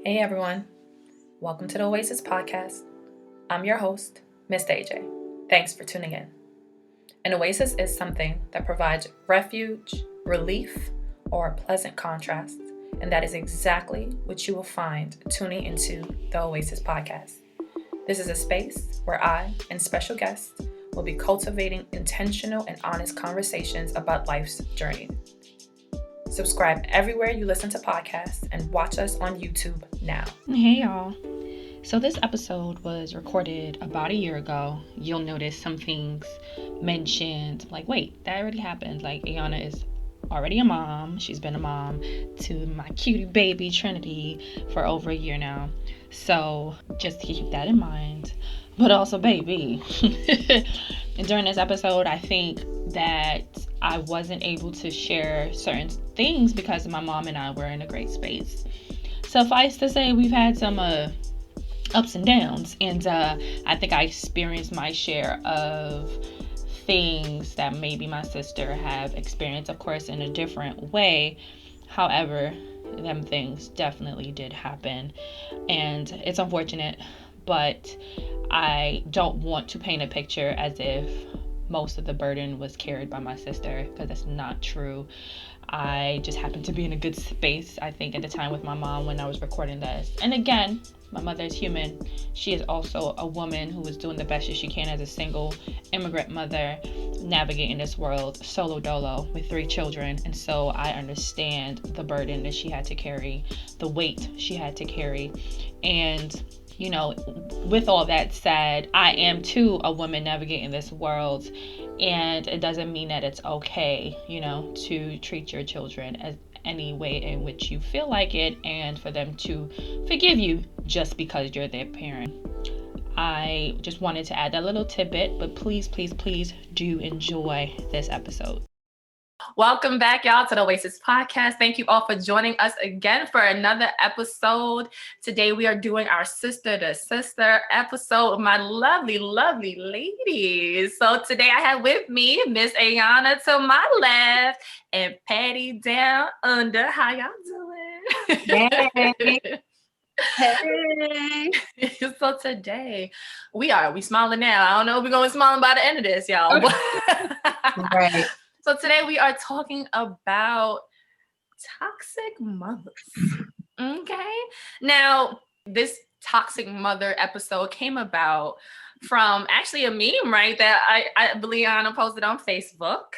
Hey everyone, welcome to the Oasis podcast. I'm your host, Miss AJ. Thanks for tuning in. An oasis is something that provides refuge, relief, or a pleasant contrast, and that is exactly what you will find tuning into the Oasis podcast. This is a space where I and special guests will be cultivating intentional and honest conversations about life's journey. Subscribe everywhere you listen to podcasts and watch us on YouTube now. Hey y'all. So this episode was recorded about a year ago. You'll notice some things mentioned like, wait, that already happened. Like Ayanna is already a mom. She's been a mom to my cutie baby Trinity for over a year now. So just keep that in mind. But also, baby. And during this episode, I think that I wasn't able to share certain things because my mom and I were in a great space. Suffice to say, we've had some ups and downs, and I think I experienced my share of things that maybe my sister have experienced, of course, in a different way. However, them things definitely did happen, and it's unfortunate, but I don't want to paint a picture as if most of the burden was carried by my sister, because that's not true. I just happened to be in a good space, I think, at the time with my mom when I was recording this. And again, my mother is human. She is also a woman who is doing the best that she can as a single immigrant mother, navigating this world solo dolo with 3 children. And so I understand the burden that she had to carry, the weight she had to carry. And you know, with all that said, I am too a woman navigating this world, and it doesn't mean that it's okay, to treat your children as any way in which you feel like it, and for them to forgive you just because you're their parent. I just wanted to add that little tidbit, but please do enjoy this episode. Welcome back, y'all, to the Oasis podcast. Thank you all for joining us again for another episode. Today, we are doing our sister to sister episode with my lovely, lovely ladies. So today, I have with me Miss Ayanna to my left and Patty down under. How y'all doing? Hey. So today, we smiling now. I don't know if we're going to be smiling by the end of this, y'all. Right. So today we are talking about toxic mothers. Okay. Now, this toxic mother episode came about from actually a meme, right? That I believe Ayanna posted on Facebook.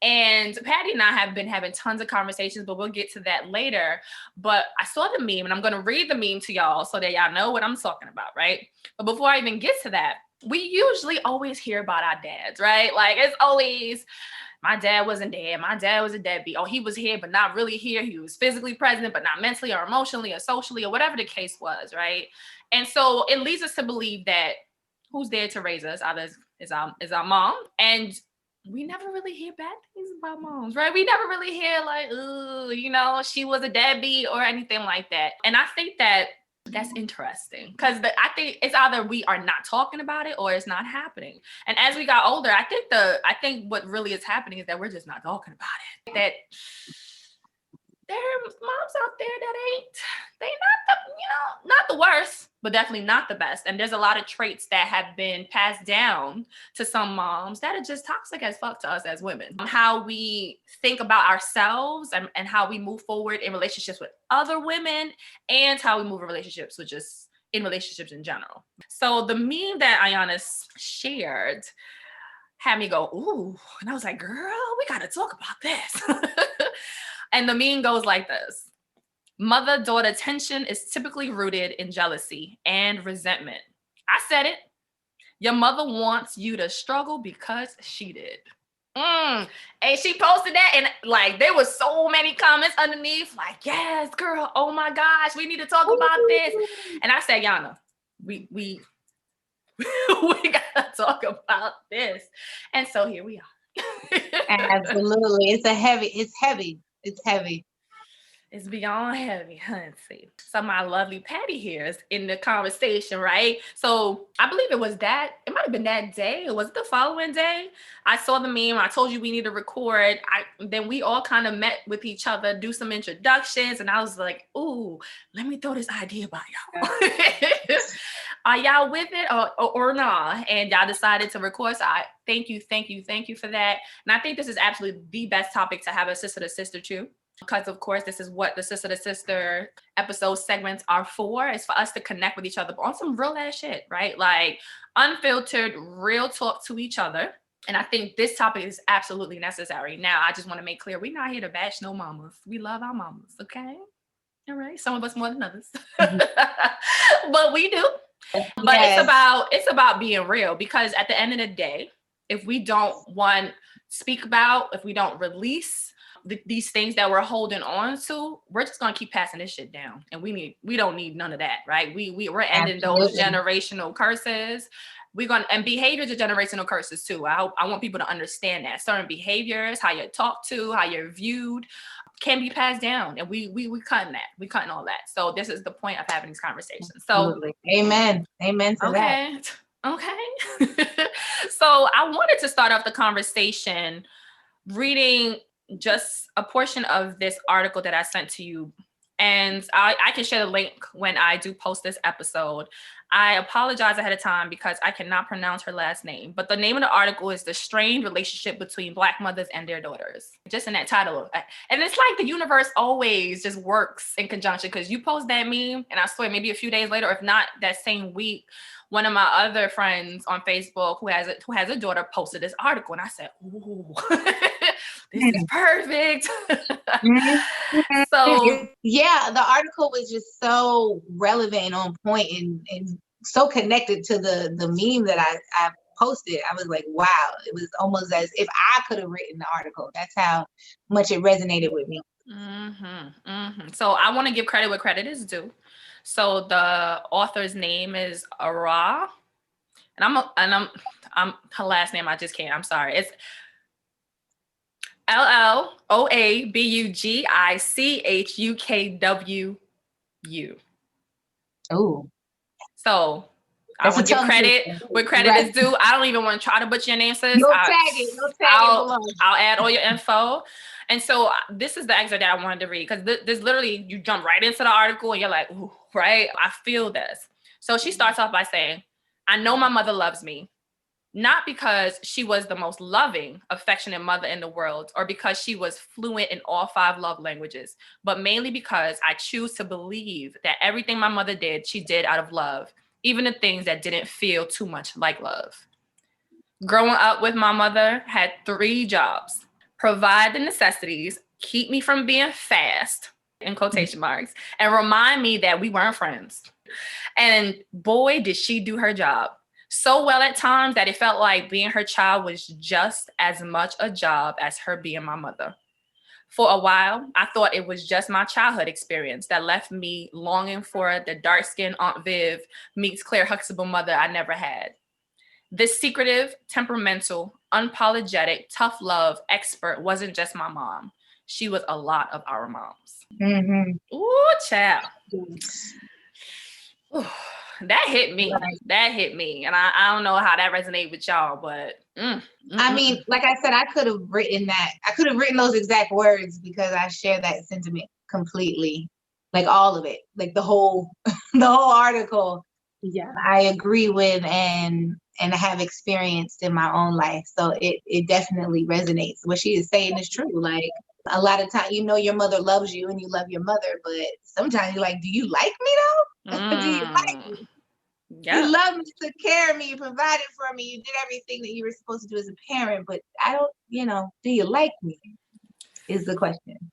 And Patty and I have been having tons of conversations, but we'll get to that later. But I saw the meme, and I'm going to read the meme to y'all so that y'all know what I'm talking about, right? But before I even get to that, we usually always hear about our dads, right? Like it's always, my dad wasn't there. My dad was a deadbeat. Oh, he was here, but not really here. He was physically present, but not mentally or emotionally or socially or whatever the case was, right? And so it leads us to believe that who's there to raise us either is our mom. And we never really hear bad things about moms, right? We never really hear like, ooh, she was a deadbeat or anything like that. And I think that's interesting because I think it's either we are not talking about it or it's not happening. And as we got older, I think what really is happening is that we're just not talking about it. That there are moms out there that they not the worst, but definitely not the best. And there's a lot of traits that have been passed down to some moms that are just toxic as fuck to us as women. How we think about ourselves and how we move forward in relationships with other women and how we move in relationships in general. So the meme that Ayanna shared had me go, ooh, and I was like, girl, we got to talk about this. And the meme goes like this. Mother-daughter tension is typically rooted in jealousy and resentment. I said it. Your mother wants you to struggle because she did. And she posted that, and like there was so many comments underneath, like, yes, girl, oh my gosh, we need to talk about this. And I said, Yana, we gotta talk about this. And so here we are. Absolutely. It's heavy. It's beyond heavy, hunty. So my lovely Patty here is in the conversation, right? So I believe it might have been that day, or was it the following day? I saw the meme. I told you we need to record. Then we all kind of met with each other, do some introductions, and I was like, "Ooh, let me throw this idea by y'all. Are y'all with it or not?" And y'all decided to record. So I thank you for that. And I think this is absolutely the best topic to have a sister to sister too. Because of course, this is what the sister to sister episode segments are for. It's for us to connect with each other on some real ass shit, right? Like unfiltered, real talk to each other. And I think this topic is absolutely necessary. Now, I just want to make clear, we're not here to bash no mamas. We love our mamas, okay? All right. Some of us more than others. But we do. But yes. it's about being real, because at the end of the day, if we don't speak about, if we don't release these things that we're holding on to, we're just gonna keep passing this shit down, and we don't need none of that, right? We're ending those generational curses. And behaviors are generational curses too. I want people to understand that certain behaviors, how you're talked to, how you're viewed, can be passed down, and we cutting that. We cutting all that. So this is the point of having these conversations. So absolutely. Amen to that. Okay. So I wanted to start off the conversation reading just a portion of this article that I sent to you. And I can share the link when I do post this episode. I apologize ahead of time because I cannot pronounce her last name. But the name of the article is The Strained Relationship Between Black Mothers and Their Daughters. Just in that title. And it's like the universe always just works in conjunction, because you post that meme and I swear maybe a few days later, if not that same week, one of my other friends on Facebook who has a daughter posted this article, and I said, "Ooh, this is perfect." So yeah, the article was just so relevant and on point, and so connected to the meme that I posted. I was like, wow, it was almost as if I could have written the article. That's how much it resonated with me. So I want to give credit where credit is due. So the author's name is Ara, and I'm her last name I just can't. I'm sorry. It's LLOABUGICHUKWU. Oh. So I want to give credit where credit is due. I don't even want to try to butcher your name, sis. I'll add all your info. And so this is the excerpt that I wanted to read, because this literally, you jump right into the article and you're like, ooh, right? I feel this. So she starts off by saying, "I know my mother loves me, not because she was the most loving, affectionate mother in the world, or because she was fluent in all 5 love languages, but mainly because I choose to believe that everything my mother did, she did out of love, even the things that didn't feel too much like love. Growing up with my mother, had 3 jobs: provide the necessities, keep me from being fast, in quotation marks, and remind me that we weren't friends. And boy, did she do her job so well at times that it felt like being her child was just as much a job as her being my mother. For a while, I thought it was just my childhood experience that left me longing for the dark-skinned Aunt Viv meets Claire Huxtable mother I never had. This secretive, temperamental, unapologetic, tough love expert wasn't just my mom. She was a lot of our moms." Ooh, child. Ooh, that hit me. Right. That hit me. And I don't know how that resonates with y'all, but I mean, like I said, I could have written that. I could have written those exact words, because I share that sentiment completely. Like all of it. Like the whole article. Yeah, I agree with and have experienced in my own life. So it definitely resonates. What she is saying is true. Like a lot of times, your mother loves you and you love your mother, but sometimes you're like, do you like me though? Do you like me? Yeah. You loved me, took care of me, you provided for me, you did everything that you were supposed to do as a parent, but I don't, do you like me? Is the question.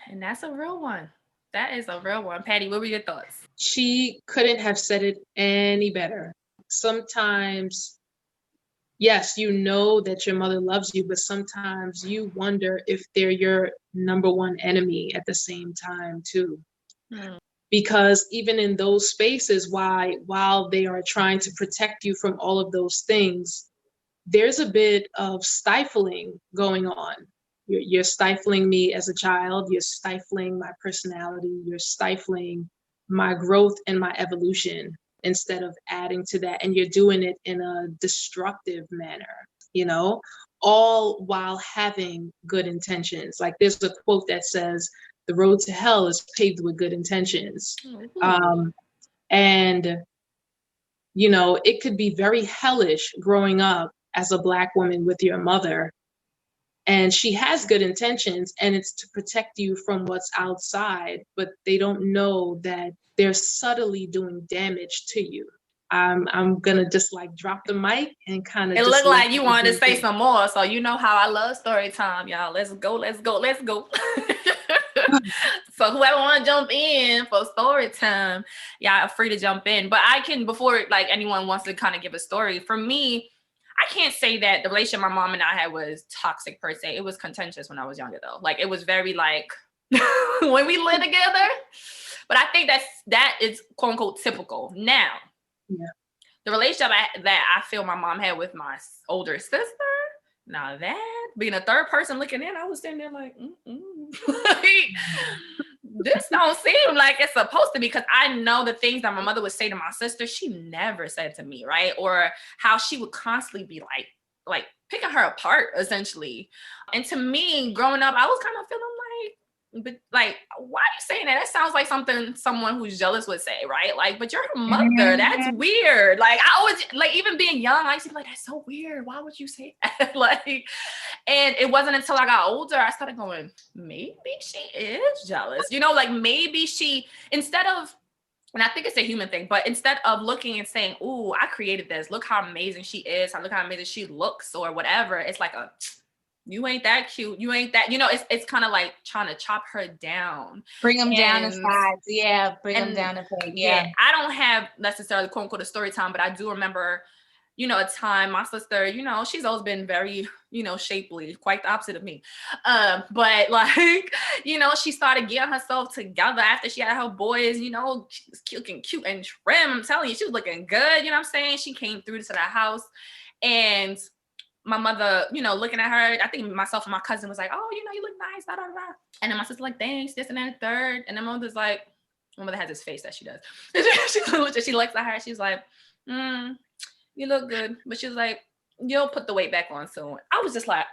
And that's a real one. That is a real one. Patty, what were your thoughts? She couldn't have said it any better. Sometimes, yes, you know that your mother loves you, but sometimes you wonder if they're your number one enemy at the same time too. Because even in those spaces, while they are trying to protect you from all of those things, there's a bit of stifling going on You're stifling me as a child. You're stifling my personality. You're stifling my growth and my evolution instead of adding to that. And you're doing it in a destructive manner, you know, all while having good intentions. Like there's a quote that says, "The road to hell is paved with good intentions." And, you know, it could be very hellish growing up as a Black woman with your mother. And she has good intentions, and it's to protect you from what's outside, but they don't know that they're subtly doing damage to you. I'm gonna just like drop the mic and kind of. It looked like you wanted to say some more, so you know how I love story time, y'all. Let's go. So whoever want to jump in for story time, y'all are free to jump in. But I can, before like anyone wants to kind of give a story, for me, I can't say that the relationship my mom and I had was toxic per se. It was contentious when I was younger though. Like it was very like when we lived together. But I think that is quote unquote typical. Now, the relationship that I feel my mom had with my older sister, now that being a third person looking in, I was sitting there like, like this don't seem like it's supposed to be, because I know the things that my mother would say to my sister, she never said to me, right? Or how she would constantly be like picking her apart, essentially. And to me, growing up, I was kind of feeling like, but like, why are you saying that? That sounds like something someone who's jealous would say, right? Like, but you're her mother. That's weird. Like, I always, like, even being young, I used to be like, that's so weird. Why would you say that? Like, and it wasn't until I got older, I started going, maybe she is jealous. You know, like maybe she, instead of, and I think it's a human thing, but instead of looking and saying, "Ooh, I created this. Look how amazing she is. Look how amazing she looks," or whatever, it's like a, you ain't that cute. You ain't that, you know, it's kind of like trying to chop her down. Bring them down in size. Yeah, bring them down a peg. Yeah. I don't have necessarily quote unquote a story time, but I do remember, you know, a time my sister, you know, she's always been very, you know, shapely, quite the opposite of me. But like, you know, she started getting herself together after she had her boys, you know, she was cute and trim. I'm telling you, she was looking good. You know what I'm saying? She came through to the house, and my mother, you know, looking at her, I think myself and my cousin was like, "Oh, you know, you look nice, da, da, da." And then my sister like, "Thanks, this and that, third." And then my mother's like, my mother has this face that she does. She looks at her, she's like, "You look good." But she was like, "You'll put the weight back on soon." I was just like,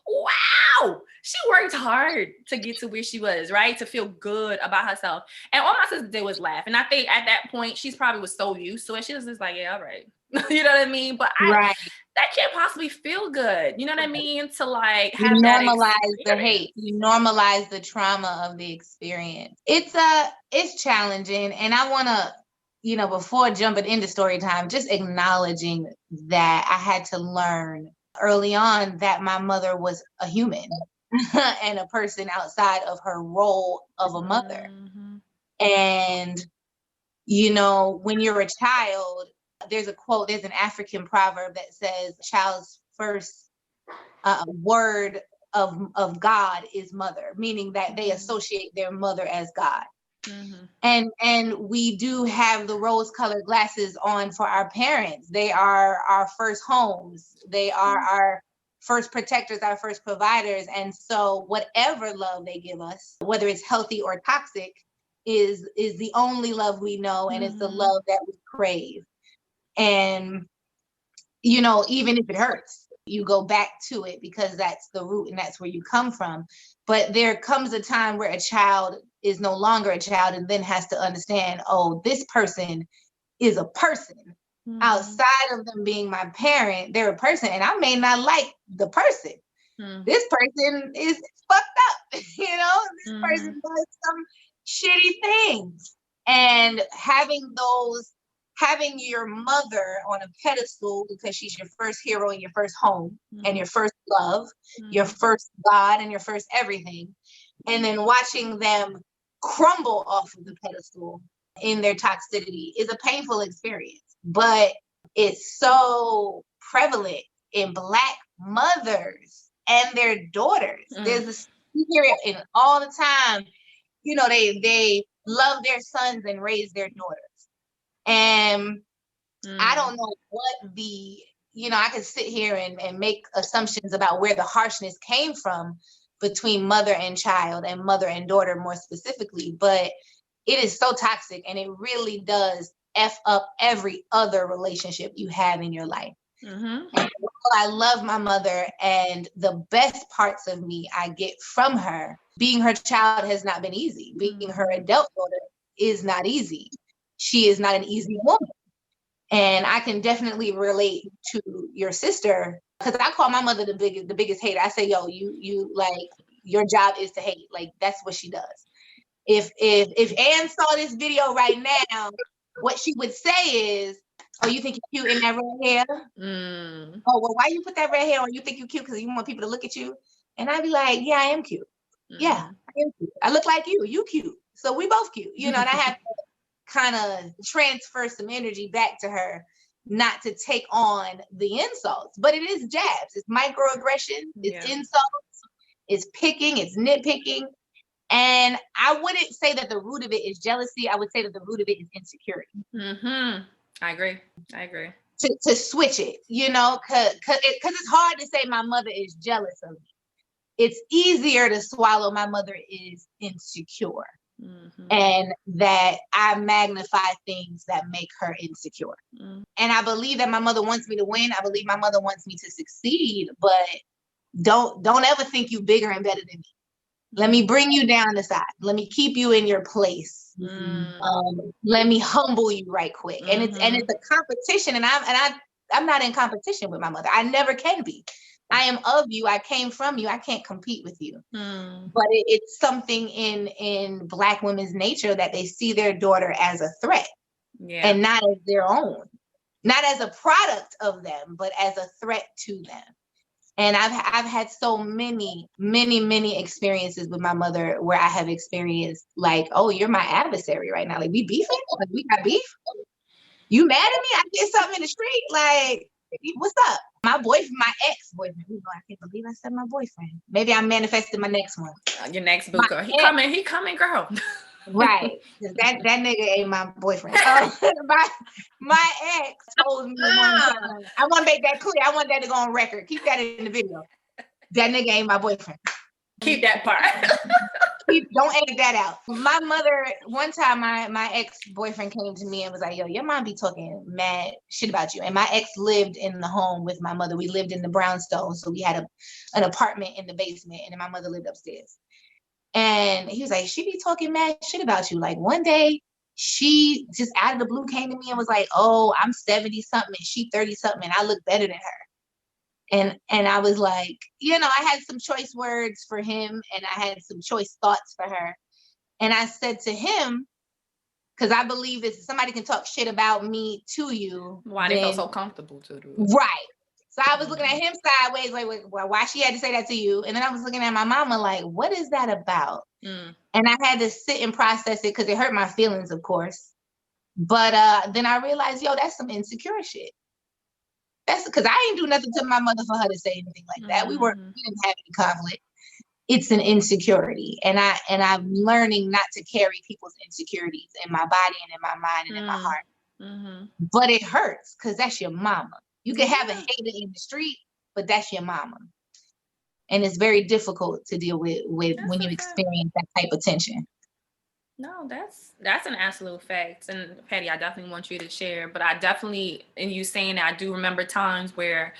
wow, she worked hard to get to where she was, right? To feel good about herself. And all my sister did was laugh. And I think at that point, she's probably was so used to it. She was just like, "Yeah, all right." You know what I mean? But that can't possibly feel good. You know what I mean? To like have normalize the hate. You normalize the trauma of the experience. It's challenging. And I want to, you know, before jumping into story time, just acknowledging that I had to learn early on that my mother was a human and a person outside of her role of a mother. And, you know, when you're a child, there's a quote, there's an African proverb that says, child's first word of God is mother, meaning that they associate their mother as God. And we do have the rose-colored glasses on for our parents. They are our first homes. They are our first protectors, our first providers. And so whatever love they give us, whether it's healthy or toxic, is the only love we know. And it's the love that we crave. And, you know, even if it hurts, you go back to it because that's the root and that's where you come from. But there comes a time where a child is no longer a child and then has to understand, oh, this person is a person. Outside of them being my parent, they're a person, and I may not like the person. This person is fucked up, you know, this person does some shitty things. And having your mother on a pedestal because she's your first hero and your first home and your first love, your first God and your first everything. And then watching them crumble off of the pedestal in their toxicity is a painful experience, but it's so prevalent in Black mothers and their daughters. There's this period in all the time, you know, they love their sons and raise their daughters. And I don't know what the I could sit here and make assumptions about where the harshness came from between mother and child and mother and daughter more specifically, but it is so toxic, and it really does F up every other relationship you have in your life. And I love my mother, and the best parts of me I get from her. Being her child has not been easy. Being her adult daughter is not easy. She is not an easy woman. And I can definitely relate to your sister, because I call my mother the biggest hater. I say, yo, you like, your job is to hate. Like, that's what she does. If Ann saw this video right now, what she would say is, oh, you think you're cute in that red hair? Oh, well, why you put that red hair on? You think you're cute because you want people to look at you? And I'd be like, yeah, I am cute. Yeah, I am cute. I look like you cute. So we both cute, and I have to kind of transfer some energy back to her, not to take on the insults. But it is jabs. It's microaggression. It's insults. It's picking. It's nitpicking. And I wouldn't say that the root of it is jealousy. I would say that the root of it is insecurity. I agree. To switch it, because it's hard to say my mother is jealous of me. It's easier to swallow my mother is insecure. And that I magnify things that make her insecure. And I believe that my mother wants me to win. I believe my mother wants me to succeed, but don't ever think you bigger and better than me. Let me bring you down the side. Let me keep you in your place. Let me humble you right quick. And it's a competition, and I'm not in competition with my mother. I never can be. I am of you. I came from you. I can't compete with you. But it's something in Black women's nature that they see their daughter as a threat, and not as their own, not as a product of them, but as a threat to them. And I've had so many experiences with my mother where I have experienced like, oh, you're my adversary right now. Like, we beefing? Like, we got beef? You mad at me? I did something in the street? Like, what's up? My ex-boyfriend. I can't believe I said my boyfriend. Maybe I'm manifesting my next one. Your next boo girl. He coming, girl. Right. That nigga ain't my boyfriend. My ex told me one time, I want to make that clear. I want that to go on record. Keep that in the video. That nigga ain't my boyfriend. Keep that part. Don't edit that out. My mother, one time my ex-boyfriend came to me and was like, yo, your mom be talking mad shit about you. And my ex lived in the home with my mother. We lived in the brownstone. So we had an apartment in the basement, and then my mother lived upstairs. And he was like, she be talking mad shit about you. Like, one day she just out of the blue came to me and was like, oh, I'm 70 something and she 30 something and I look better than her. And I was like, I had some choice words for him, and I had some choice thoughts for her. And I said to him, because I believe if somebody can talk shit about me to you, why they feel so comfortable to do it. Right. So I was looking at him sideways, like, why she had to say that to you? And then I was looking at my mama like, what is that about? And I had to sit and process it because it hurt my feelings, of course. But then I realized, yo, that's some insecure shit. That's because I ain't do nothing to my mother for her to say anything like that. We didn't have any conflict. It's an insecurity. And I'm learning not to carry people's insecurities in my body and in my mind and in my heart. But it hurts because that's your mama. You can have a hater in the street, but that's your mama. And it's very difficult to deal with when you experience that type of tension. No, that's an absolute fact. And Patty, I definitely want you to share, but I definitely, in you saying that, I do remember times where,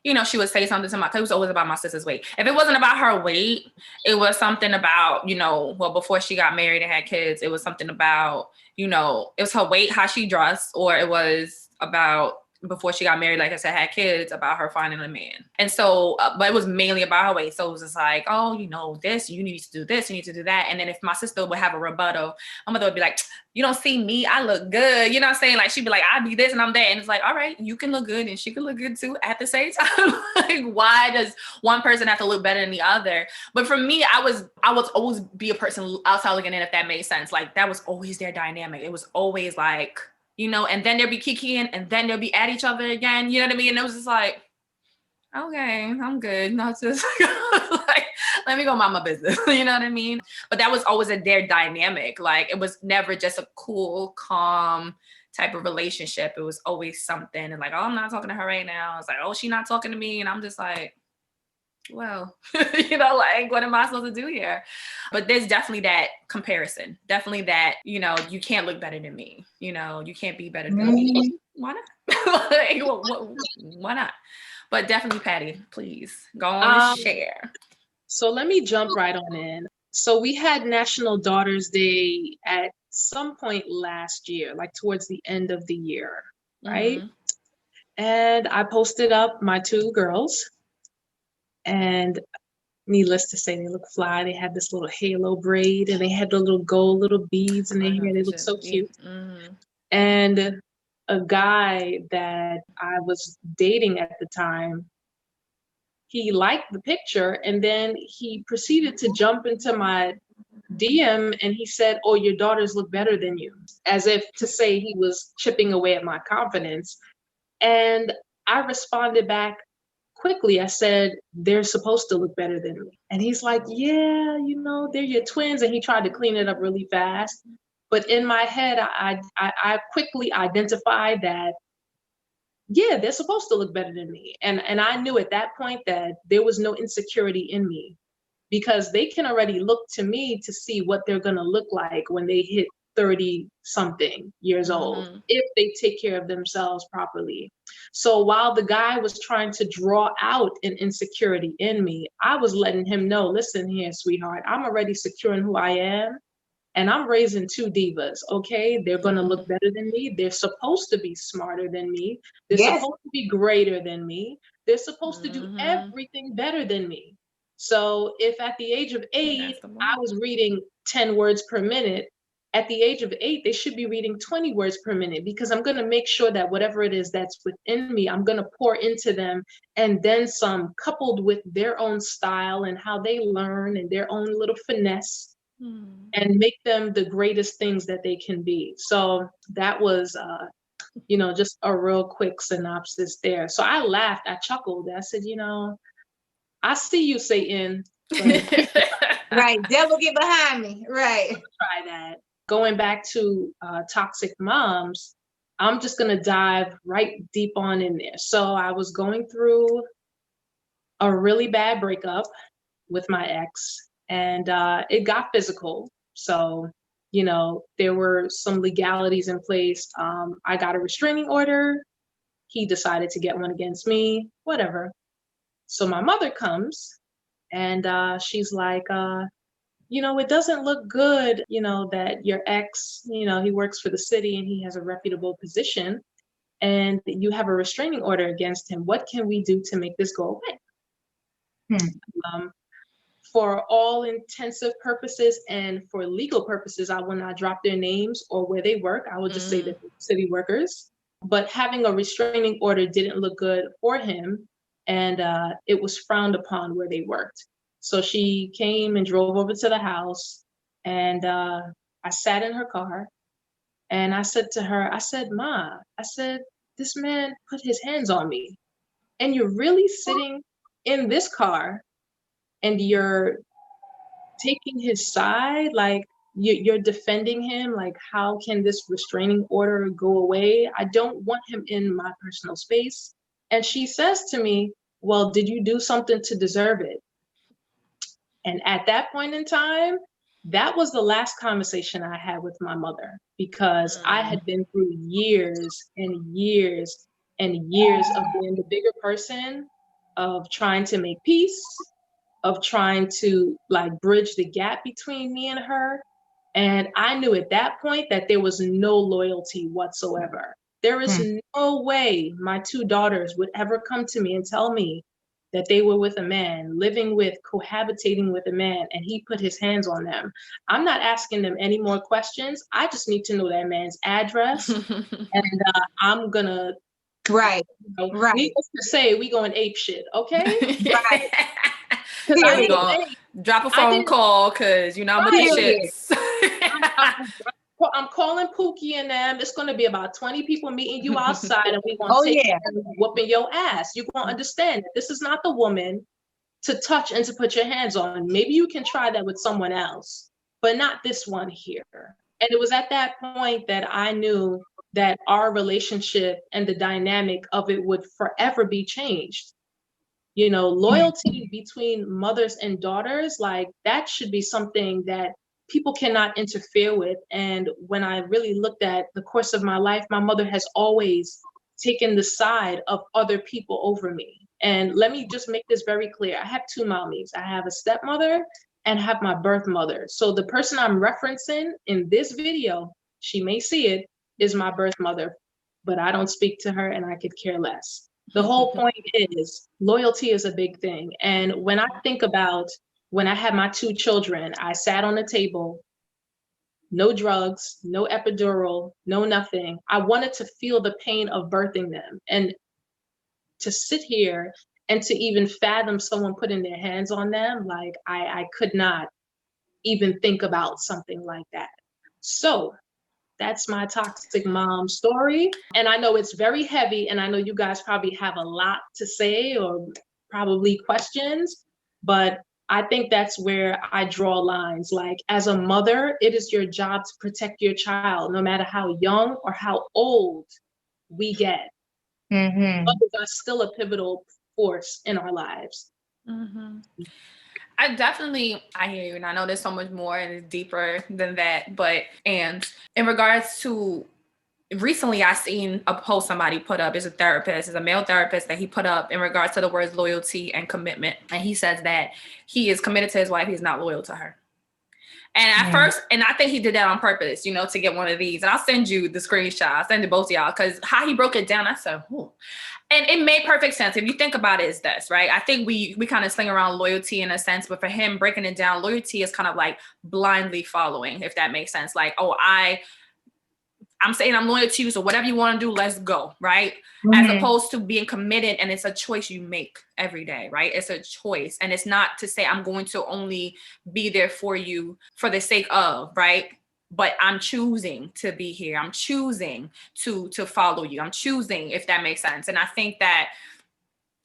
she would say something to my, it was always about my sister's weight. If it wasn't about her weight, it was something about, before she got married and had kids, it was something about, it was her weight, how she dressed, or it was about, before she got married, like I said, had kids, about her finding a man. And so, but it was mainly about her weight. So it was just like, oh, this, you need to do this, you need to do that. And then if my sister would have a rebuttal, my mother would be like, you don't see me, I look good. You know what I'm saying? Like, she'd be like, I be this and I'm that. And it's like, all right, you can look good and she can look good too at the same time. Like, why does one person have to look better than the other? But for me, I was always be a person outside looking in, if that made sense. Like, that was always their dynamic. It was always like, and then they'll be kikiing and then they'll be at each other again. You know what I mean? And it was just like, okay, I'm good. Not just like, let me go mind my business. You know what I mean? But that was always their dynamic. Like, it was never just a cool, calm, type of relationship, it was always something. And like, oh, I'm not talking to her right now. It's like, oh, she's not talking to me. And I'm just like, well, like, what am I supposed to do here? But there's definitely that comparison. Definitely that, you can't look better than me. You can't be better than me. Why not? Like, why not? But definitely, Patty, please go on and share. So let me jump right on in. So we had National Daughters Day at some point last year, like towards the end of the year, right? And I posted up my 2 girls, and needless to say, they look fly. They had this little halo braid, and they had the little gold little beads in their hair. They look so cute. And a guy that I was dating at the time, he liked the picture, and then he proceeded to jump into my DM and he said, "Oh, your daughters look better than you," as if to say he was chipping away at my confidence. And I responded back quickly. I said, "They're supposed to look better than me." And he's like, "Yeah, they're your twins." And he tried to clean it up really fast. But in my head, I quickly identified that, yeah, they're supposed to look better than me. And I knew at that point that there was no insecurity in me, because they can already look to me to see what they're going to look like when they hit 30 something years old, if they take care of themselves properly. So while the guy was trying to draw out an insecurity in me, I was letting him know, listen here, sweetheart, I'm already secure in who I am. And I'm raising 2 divas, okay? They're going to look better than me. They're supposed to be smarter than me. They're supposed to be greater than me. They're supposed to do everything better than me. So if at the age of 8, I was reading 10 words per minute, at the age of 8, they should be reading 20 words per minute, because I'm going to make sure that whatever it is that's within me, I'm going to pour into them, and then some, coupled with their own style and how they learn and their own little finesse, and make them the greatest things that they can be. So that was, just a real quick synopsis there. So I laughed, I chuckled, I said, I see you, Satan. Right, devil get behind me. Right. Try that. Going back to toxic moms, I'm just gonna dive right deep on in there. So I was going through a really bad breakup with my ex, and it got physical. So, there were some legalities in place. I got a restraining order. He decided to get one against me, whatever. So my mother comes, and she's like, it doesn't look good, that your ex, he works for the city and he has a reputable position, and you have a restraining order against him. What can we do to make this go away? For all intensive purposes and for legal purposes, I will not drop their names or where they work. I will just say that they're city workers. But having a restraining order didn't look good for him, and it was frowned upon where they worked. So she came and drove over to the house, and I sat in her car, and I said to her, I said, "Ma," I said, "this man put his hands on me, and you're really sitting in this car and you're taking his side, like you're defending him, like how can this restraining order go away? I don't want him in my personal space." And she says to me, "Well, did you do something to deserve it?" And at that point in time, that was the last conversation I had with my mother, because I had been through years and years and years of being the bigger person, of trying to make peace, of trying to bridge the gap between me and her. And I knew at that point that there was no loyalty whatsoever. There is no way my 2 daughters would ever come to me and tell me that they were with a man, living with, cohabitating with a man, and he put his hands on them. I'm not asking them any more questions. I just need to know that man's address. And I'm gonna, right. Needless to say, we going ape shit, okay? Right. Drop a phone call, because I'm with the shits. I'm calling Pookie and them. It's going to be about 20 people meeting you outside, and we're going to take care of whooping your ass. You're going to understand that this is not the woman to touch and to put your hands on. Maybe you can try that with someone else, but not this one here. And it was at that point that I knew that our relationship and the dynamic of it would forever be changed. You know, loyalty between mothers and daughters, like that should be something that people cannot interfere with. And when I really looked at the course of my life, my mother has always taken the side of other people over me. And let me just make this very clear. I have two mommies. I have a stepmother and have my birth mother. So the person I'm referencing in this video, she may see it, is my birth mother, but I don't speak to her and I could care less. The whole point is loyalty is a big thing. And when I think about when I had my two children, I sat on the table, no drugs, no epidural, no nothing. I wanted to feel the pain of birthing them. And to sit here and to even fathom someone putting their hands on them, like I could not even think about something like that. So that's my toxic mom story. And I know it's very heavy, and I know you guys probably have a lot to say or probably questions, but I think that's where I draw lines. Like, as a mother, it is your job to protect your child, no matter how young or how old we get. Mothers are still a pivotal force in our lives. I hear you, and I know there's so much more and it's deeper than that. But, and in regards to, recently I seen a post somebody put up, is a male therapist that he put up in regards to the words loyalty and commitment. And he says that he is committed to his wife, he's not loyal to her. And at first, and I think he did that on purpose, you know, to get one of these. And I'll send you the screenshot. I'll send it both of y'all, because how he broke it down, I said, whoa. And it made perfect sense. If you think about it, it's this, right? I think we kind of sling around loyalty in a sense, but for him, breaking it down, loyalty is kind of like blindly following, if that makes sense. Like, oh, I'm saying I'm loyal to you, so whatever you want to do, let's go, right? As opposed to being committed, and it's a choice you make every day, right? It's a choice, and it's not to say I'm going to only be there for you for the sake of, right? But I'm choosing to be here. I'm choosing to follow you. I'm choosing, if that makes sense. And I think that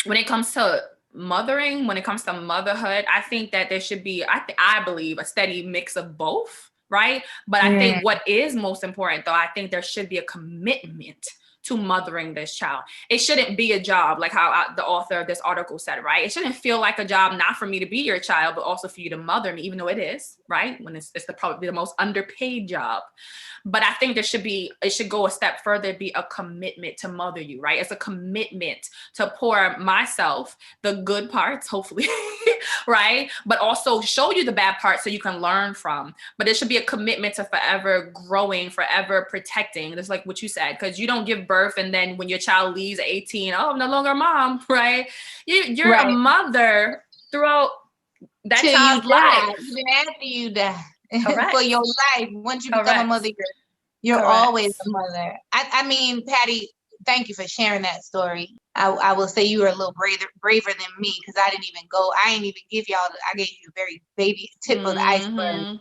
when it comes to mothering, when it comes to motherhood, I think that there should be, I believe, a steady mix of both. Right. But I think what is most important, though, I think there should be a commitment to mothering this child. It shouldn't be a job, like how the author of this article said, right? It shouldn't feel like a job, not for me to be your child, but also for you to mother me, even though it is, right? When it's probably the most underpaid job. But I think it should go a step further, be a commitment to mother you, right? It's a commitment to pour myself the good parts, hopefully, right? But also show you the bad parts so you can learn from. But it should be a commitment to forever growing, forever protecting. Just like what you said, because you don't give birth and then when your child leaves at 18, oh, I'm no longer a mom, right? You're a mother throughout that child's life. Even after you die. For your life, once you become a mother, you're always a mother. I mean, Patty, thank you for sharing that story. I will say you were a little braver than me, because I didn't even give y'all, I gave you a very baby tip of the iceberg,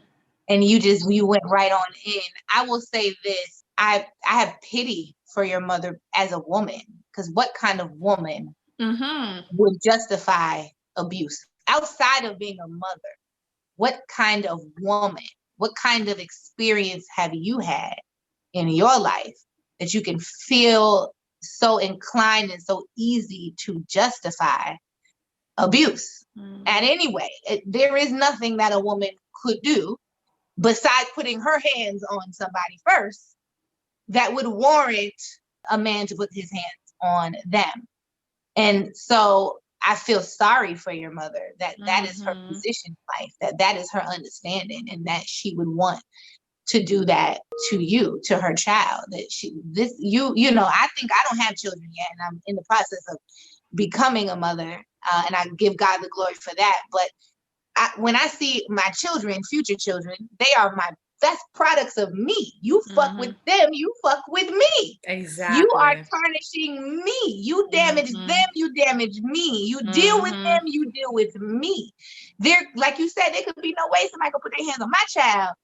and you went right on in. I will say this, I have pity for your mother as a woman, because what kind of woman would justify abuse outside of being a mother? What kind of woman, what kind of experience have you had in your life that you can feel so inclined and so easy to justify abuse? And anyway, there is nothing that a woman could do besides putting her hands on somebody first that would warrant a man to put his hands on them. And so I feel sorry for your mother, that is her position in life, that is her understanding, and that she would want to do that to you, to her child. That I think I don't have children yet, and I'm in the process of becoming a mother, and I give God the glory for that. But when I see my children, future children, they are that's products of me. You fuck with them, you fuck with me. Exactly. You are tarnishing me. You damage them, you damage me. You deal with them, you deal with me. There, like you said, there could be no way somebody could put their hands on my child,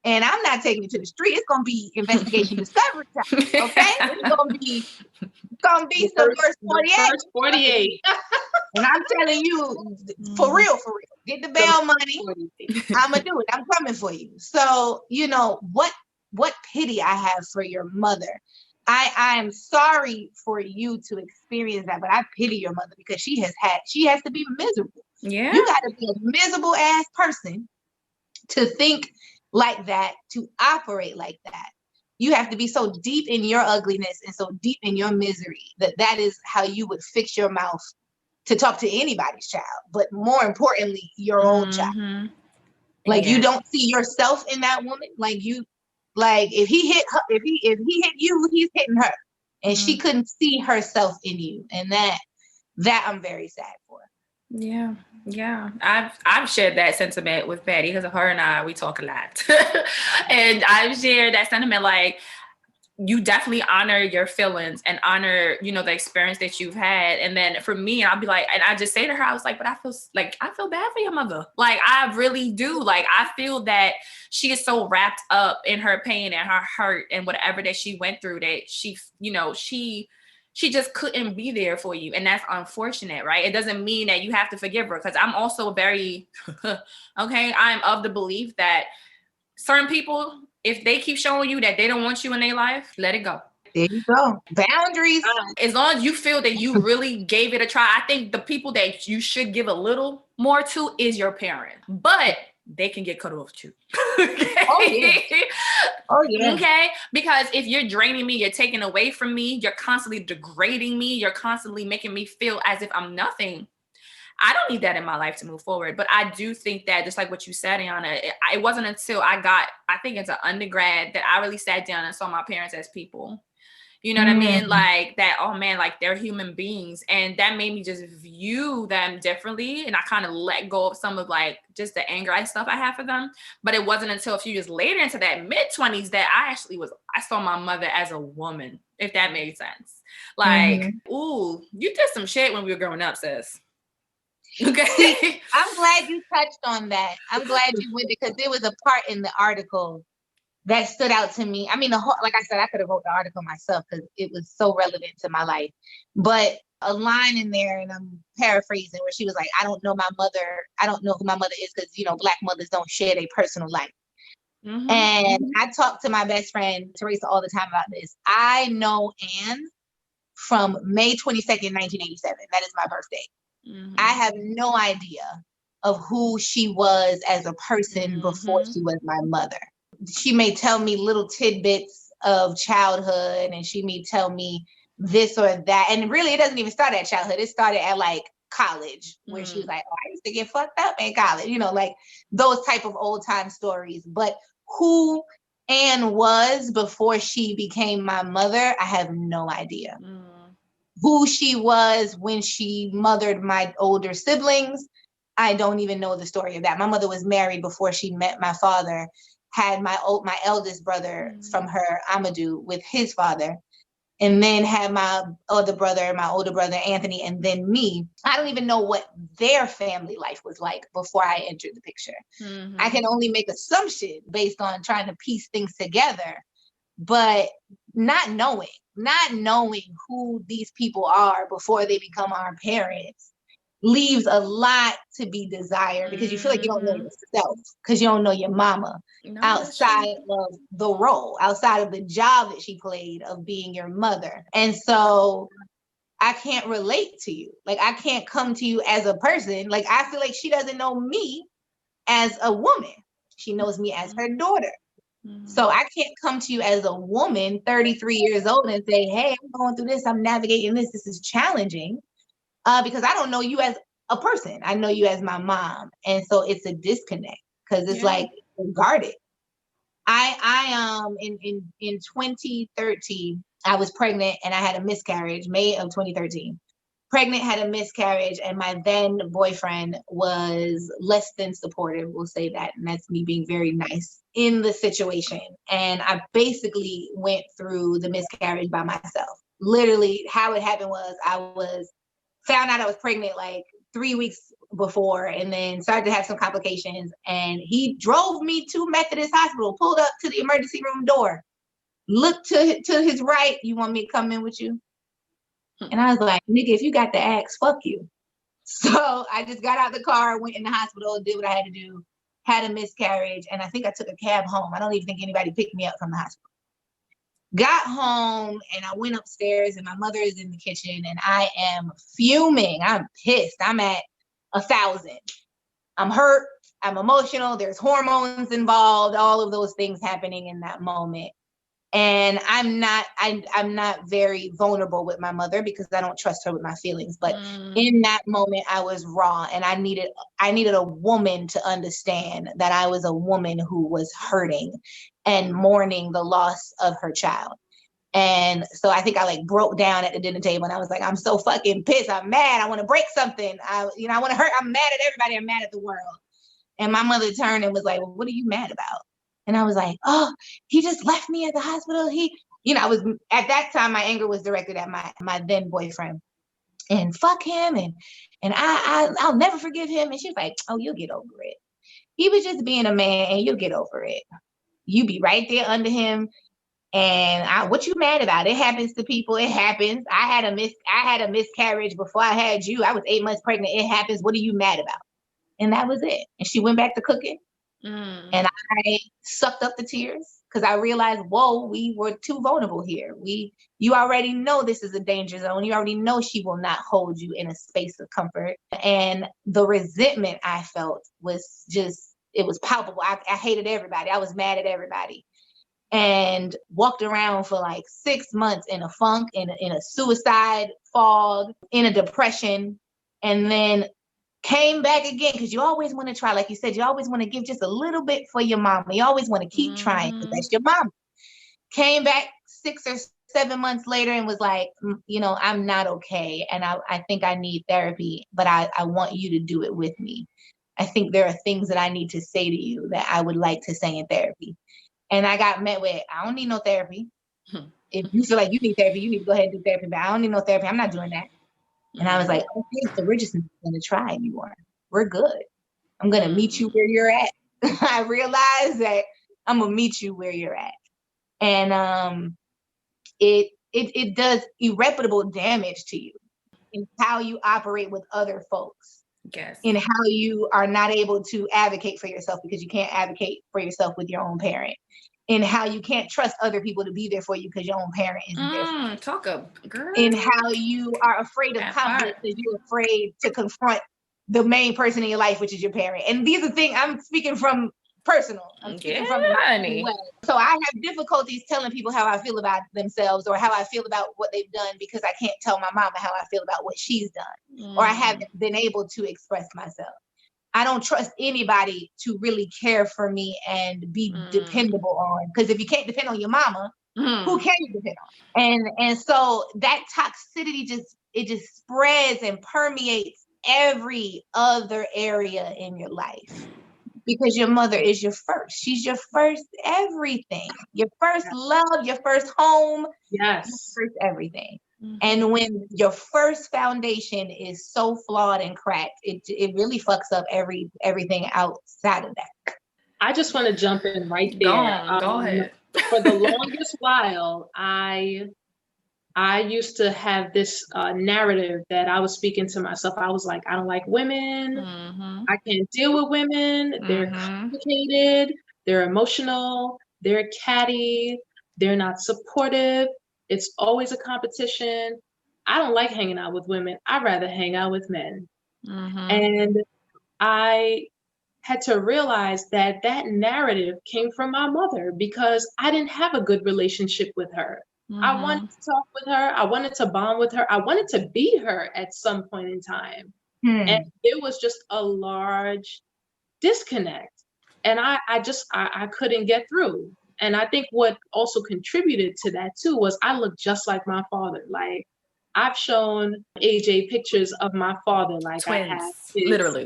and I'm not taking it to the street. It's gonna be investigation discovery time. Okay? It's gonna be some first 48. And I'm telling you, for real, get the bail money. I'm gonna do it. I'm coming for you. So, what what pity I have for your mother. I am sorry for you to experience that, but I pity your mother because she has to be miserable. Yeah. You got to be a miserable ass person to think like that, to operate like that. You have to be so deep in your ugliness and so deep in your misery that is how you would fix your mouth to talk to anybody's child, but more importantly, your own child. Like you don't see yourself in that woman. Like if he hit her, if he hit you, he's hitting her, and she couldn't see herself in you, and that I'm very sad for. Yeah. I've shared that sentiment with Betty because her and I, we talk a lot, and I've shared that sentiment. Like, you definitely honor your feelings and honor, the experience that you've had. And then for me, I'll be like, and I just say to her, I was like, but I feel bad for your mother. Like, I really do. Like, I feel that she is so wrapped up in her pain and her hurt and whatever that she went through that she just couldn't be there for you. And that's unfortunate, right? It doesn't mean that you have to forgive her, because I'm also very, okay, I'm of the belief that certain people, if they keep showing you that they don't want you in their life, let it go. There you go. Boundaries. As long as you feel that you really gave it a try, I think the people that you should give a little more to is your parent. But they can get cut off too. Okay? Oh, yeah. Okay? Because if you're draining me, you're taking away from me, you're constantly degrading me, you're constantly making me feel as if I'm nothing, I don't need that in my life to move forward. But I do think that, just like what you said, Ayanna, it wasn't until I got, I think it's an undergrad, that I really sat down and saw my parents as people. You know what I mean? Like that, oh man, like they're human beings. And that made me just view them differently. And I kind of let go of some of like just the anger and stuff I have for them. But it wasn't until a few years later, into that mid-20s, that I saw my mother as a woman, if that made sense. Like, ooh, you did some shit when we were growing up, sis. Okay. See, I'm glad you touched on that. I'm glad you went, because there was a part in the article that stood out to me. I mean, like I said, I could have wrote the article myself because it was so relevant to my life. But a line in there, and I'm paraphrasing, where she was like, I don't know who my mother is, because, Black mothers don't share their personal life. And I talk to my best friend, Teresa, all the time about this. I know Anne from May 22nd, 1987. That is my birthday. I have no idea of who she was as a person before she was my mother. She may tell me little tidbits of childhood, and she may tell me this or that. And really, it doesn't even start at childhood. It started at like college, where she was like, oh, I used to get fucked up in college, like those type of old time stories. But who Anne was before she became my mother, I have no idea. Who she was when she mothered my older siblings, I don't even know the story of that. My mother was married before she met my father, had my eldest brother from her, Amadou, with his father, and then had my older brother, Anthony, and then me. I don't even know what their family life was like before I entered the picture. I can only make assumptions based on trying to piece things together, but not knowing who these people are before they become our parents leaves a lot to be desired, because you feel like you don't know yourself, because you don't know your mama outside of the role, outside of the job that she played of being your mother. And so I can't relate to you. Like, I can't come to you as a person. Like, I feel like she doesn't know me as a woman. She knows me as her daughter. So I can't come to you as a woman, 33 years old, and say, hey, I'm going through this, I'm navigating this is challenging, because I don't know you as a person. I know you as my mom. And so it's a disconnect, because it's like guarded. I in 2013, I was pregnant and I had a miscarriage, May of 2013. Pregnant, had a miscarriage, and my then boyfriend was less than supportive, we'll say that, and that's me being very nice in the situation. And I basically went through the miscarriage by myself. Literally, how it happened was I found out I was pregnant like 3 weeks before, and then started to have some complications, and he drove me to Methodist Hospital, pulled up to the emergency room door, looked to his right, you want me to come in with you? And I was like, nigga, if you got the axe, fuck you. So I just got out the car, went in the hospital, did what I had to do. had a miscarriage, and I think I took a cab home. I don't even think anybody picked me up from the hospital. Got home and I went upstairs and my mother is in the kitchen and I am fuming. I'm pissed. I'm at 1,000. I'm hurt. I'm emotional. There's hormones involved, all of those things happening in that moment. And I'm not very vulnerable with my mother because I don't trust her with my feelings. But in that moment, I was raw, and I needed a woman to understand that I was a woman who was hurting and mourning the loss of her child. And so I think I like broke down at the dinner table and I was like, I'm so fucking pissed. I'm mad. I want to break something. I want to hurt. I'm mad at everybody. I'm mad at the world. And my mother turned and was like, well, what are you mad about? And I was like, oh, he just left me at the hospital. I was at that time, my anger was directed at my then boyfriend, and fuck him. And I'll never forgive him. And she was like, oh, you'll get over it. He was just being a man and you'll get over it. You be right there under him. And what you mad about? It happens to people. It happens. I had a miscarriage before I had you. I was 8 months pregnant. It happens. What are you mad about? And that was it. And she went back to cooking. And I sucked up the tears because I realized, whoa, we were too vulnerable here. You already know this is a danger zone. You already know she will not hold you in a space of comfort. And the resentment I felt was just, it was palpable. I hated everybody. I was mad at everybody. And walked around for like 6 months in a funk, in a suicide fog, in a depression, and then came back again because you always want to try, like you said, you always want to give just a little bit for your mama. You always want to keep trying because that's your mama. Came back 6 or 7 months later and was like, I'm not okay. And I think I need therapy, but I want you to do it with me. I think there are things that I need to say to you that I would like to say in therapy. And I got met with, I don't need no therapy. If you feel like you need therapy, you need to go ahead and do therapy, but I don't need no therapy. I'm not doing that. And I was like, okay, so we're just not going to try anymore. We're good. I'm going to meet you where you're at. I realized that I'm going to meet you where you're at. And it does irreparable damage to you in how you operate with other folks. Yes. In how you are not able to advocate for yourself because you can't advocate for yourself with your own parent. In how you can't trust other people to be there for you because your own parent isn't there for you. Talk up, girl. In how you are afraid of conflict because you're afraid to confront the main person in your life, which is your parent. And these are things I'm speaking from personal. I'm speaking from my own way. So I have difficulties telling people how I feel about themselves or how I feel about what they've done because I can't tell my mama how I feel about what she's done. Or I haven't been able to express myself. I don't trust anybody to really care for me and be dependable on. Because if you can't depend on your mama, who can you depend on? And so that toxicity just spreads and permeates every other area in your life. Because your mother is your first. She's your first everything. Your first love, your first home. Yes. Your first everything. And when your first foundation is so flawed and cracked, it really fucks up everything outside of that. I just want to jump in right there. Go ahead. For the longest while, I used to have this narrative that I was speaking to myself. I was like, I don't like women. I can't deal with women. They're complicated. They're emotional. They're catty. They're not supportive. It's always a competition. I don't like hanging out with women. I'd rather hang out with men. And I had to realize that narrative came from my mother because I didn't have a good relationship with her. I wanted to talk with her. I wanted to bond with her. I wanted to be her at some point in time. And there was just a large disconnect. And I couldn't get through. And I think what also contributed to that too was I look just like my father. Like I've shown AJ pictures of my father. Like twins, I have literally.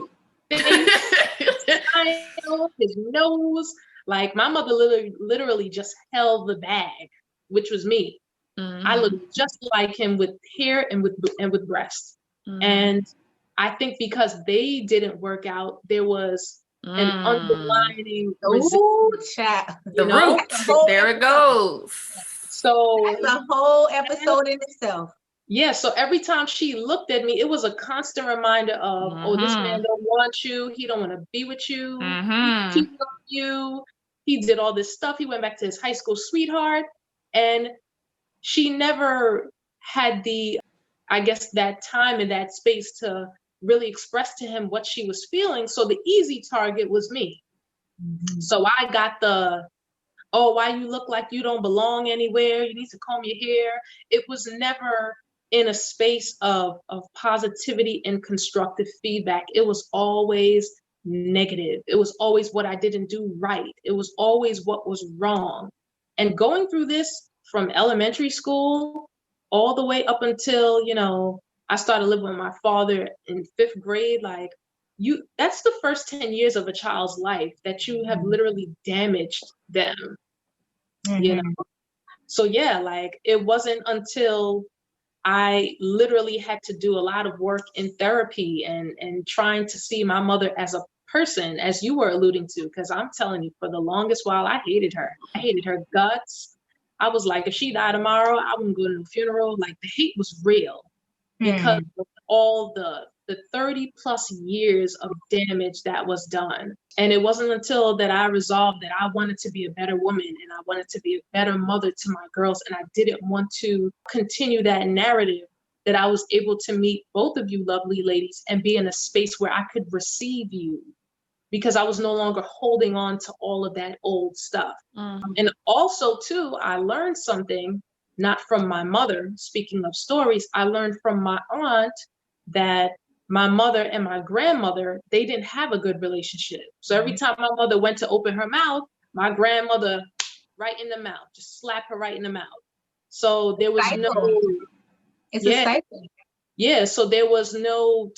His nose. Like my mother literally just held the bag, which was me. I look just like him with hair and with breasts. And I think because they didn't work out, there was an underlining the root. There it goes. So that's a whole episode in itself. Yeah, so every time she looked at me, it was a constant reminder of, oh, this man don't want you. He don't want to be with you. He cheated on you. He did all this stuff. He went back to his high school sweetheart. And she never had I guess, that time and that space to really express to him what she was feeling. So the easy target was me. Mm-hmm. So I got oh, why you look like you don't belong anywhere? You need to comb your hair. It was never in a space of positivity and constructive feedback. It was always negative. It was always what I didn't do right. It was always what was wrong. And going through this from elementary school all the way up until, I started living with my father in 5th grade, like, that's the first 10 years of a child's life that you have literally damaged them. So yeah, like, it wasn't until I literally had to do a lot of work in therapy and trying to see my mother as a person, as you were alluding to, because I'm telling you, for the longest while, I hated her. I hated her guts. I was like, if she died tomorrow, I wouldn't go to the funeral. Like, the hate was real because of all the 30 plus years of damage that was done. And it wasn't until that I resolved that I wanted to be a better woman and I wanted to be a better mother to my girls. And I didn't want to continue that narrative, that I was able to meet both of you lovely ladies and be in a space where I could receive you, because I was no longer holding on to all of that old stuff. And also too, I learned something, not from my mother, speaking of stories, I learned from my aunt that my mother and my grandmother, they didn't have a good relationship. So every time my mother went to open her mouth, my grandmother, right in the mouth, just slap her right in the mouth. So there was It's a cycle. Yeah, so there was no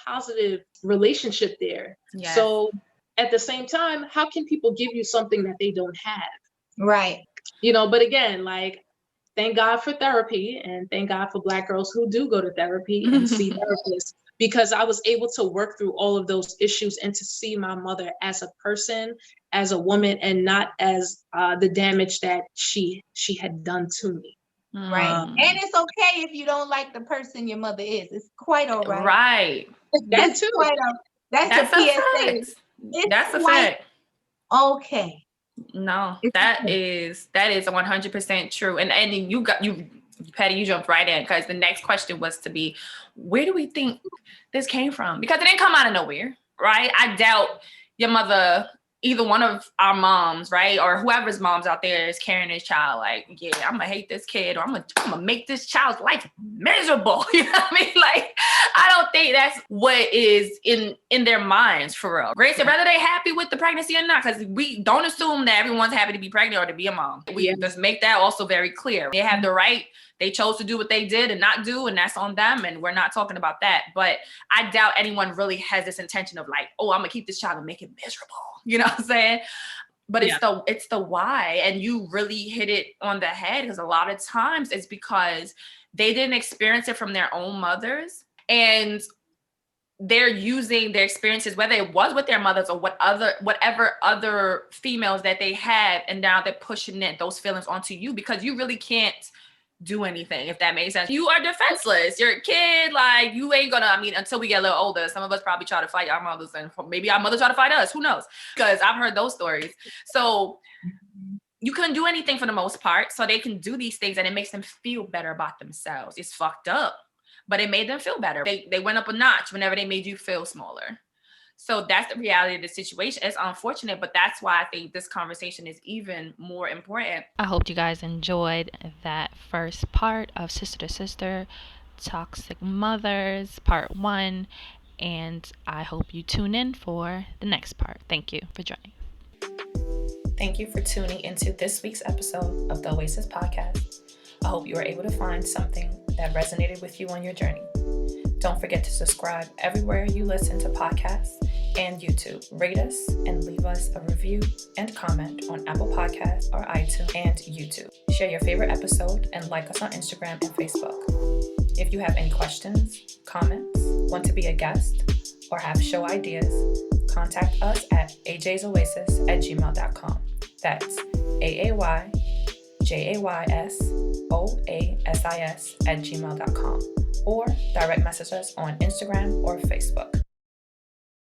positive relationship there. Yes. So at the same time, how can people give you something that they don't have? Right. But again, like, thank God for therapy, and thank God for Black girls who do go to therapy and see therapists, because I was able to work through all of those issues and to see my mother as a person, as a woman, and not as the damage that she had done to me. Right. And it's okay if you don't like the person your mother is. It's quite all right. Right. That's too. That's a PSA. That's a fact. Okay. No, that is 100% true. And you Patty, you jumped right in, because the next question was to be, where do we think this came from? Because it didn't come out of nowhere, right? I doubt your mother, either one of our moms, right, or whoever's moms out there is carrying this child like, yeah, I'm gonna hate this kid, or I'm gonna make this child's life miserable. You know what I mean? Like, I don't think that's what is in their minds, for real. Grace, whether they happy with the pregnancy or not, because we don't assume that everyone's happy to be pregnant or to be a mom. We just make that also very clear. They have the right. They chose to do what they did and not do, and that's on them, and we're not talking about that. But I doubt anyone really has this intention of like, oh, I'm gonna keep this child and make it miserable. You know what I'm saying? But it's the why, and you really hit it on the head, because a lot of times it's because they didn't experience it from their own mothers, and they're using their experiences, whether it was with their mothers or whatever other females that they had, and now they're pushing those feelings onto you, because you really can't do anything, if that makes sense. You are defenseless. You're a kid, like, you ain't gonna, until we get a little older, some of us probably try to fight our mothers, and maybe our mothers try to fight us, who knows? Because I've heard those stories. So you couldn't do anything for the most part, so they can do these things, and it makes them feel better about themselves. It's fucked up, but it made them feel better. They went up a notch whenever they made you feel smaller. So that's the reality of the situation. It's unfortunate, but that's why I think this conversation is even more important. I hope you guys enjoyed that first part of Sister to Sister, Toxic Mothers, part 1. And I hope you tune in for the next part. Thank you for joining. Thank you for tuning into this week's episode of the Oasis podcast. I hope you were able to find something that resonated with you on your journey. Don't forget to subscribe everywhere you listen to podcasts and YouTube. Rate us and leave us a review and comment on Apple Podcasts or iTunes and YouTube. Share your favorite episode and like us on Instagram and Facebook. If you have any questions, comments, want to be a guest, or have show ideas, contact us at ajsoasis@gmail.com. That's AAYJOASIS JAYSOASIS@gmail.com, or direct message us on Instagram or Facebook.